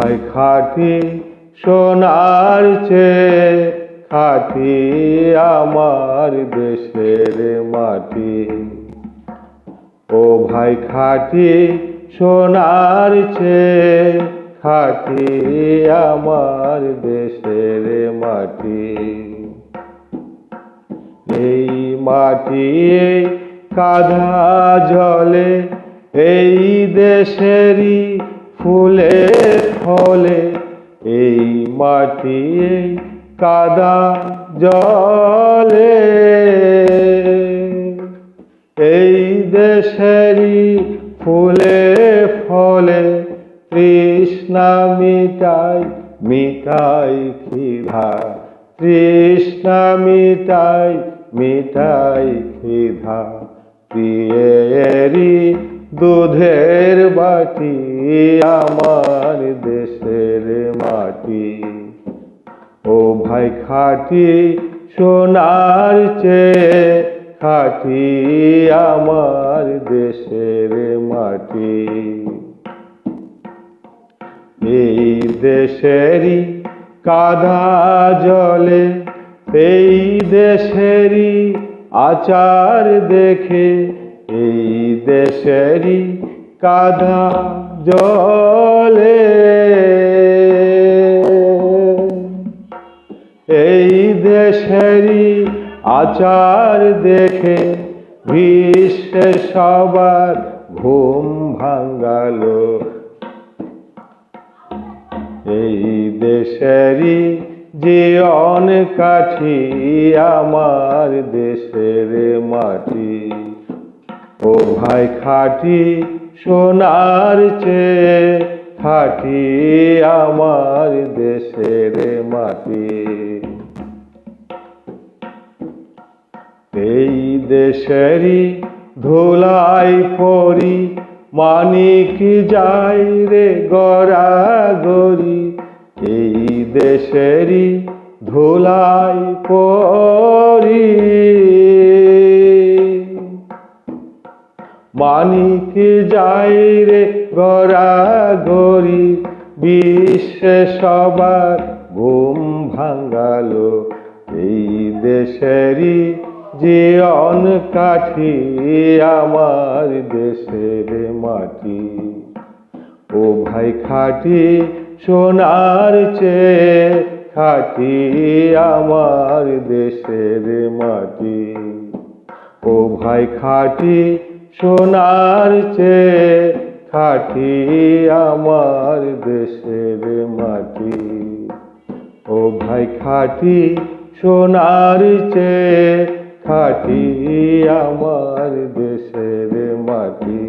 ভাই খাঁটি সোনার চেয়ে খাঁটি আমার দেশের মাটি। ও ভাই খাঁটি সোনার চেয়ে খাঁটি আমার দেশের মাটি। এই মাটি এই কাঁধা জলে এই দেশেরই ফুলে ফলে। এই মাটি এই কাদা জলে এই দেশেরই ফুলে ফলে। তৃষ্ণা মিটাই মিটাই ক্ষিধা, তৃষ্ণা মিটাই মিটাই ক্ষিধা। প্রিয়েরি দুধের বাটি আমার দেশের মাটি। ও ভাই খাঁটি সোনার চেয়ে খাঁটি আমার দেশের মাটি। এই দেশেরই কাঁধা জলে এই দেশেরই আচার দেখে। এই দেশেরই কাঁধা জলে এই দেশেরই আচার দেখে বিশ্বে সবার ঘুম ভাঙ্গালো। এই দেশেরই জীবন কাঠি আমার দেশের মাটি। ও ভাই খাঁটি সোনার চেয়ে খাঁটি আমার দেশের মাটি। এই দেশেরই ধুলাই পড়ি মানিক যাই রে গড়াগড়ি। এই দেশেরই ধুলাই পড়ি মানিক যাই রে গড়াগড়ি। বিশ্বে সবার ঘুম ভাঙ্গালো। এই দেশেরই জীবন কাঠি আমার দেশের মাটি। ও ভাই খাঁটি সোনার চেয়ে খাঁটি আমার দেশের মাটি। ও ভাই খাঁটি সোনার চেয়ে খাঁটি আমার দেশের মাটি। ও ভাই খাঁটি সোনার চেয়ে খাঁটি আমার দেশের মাটি।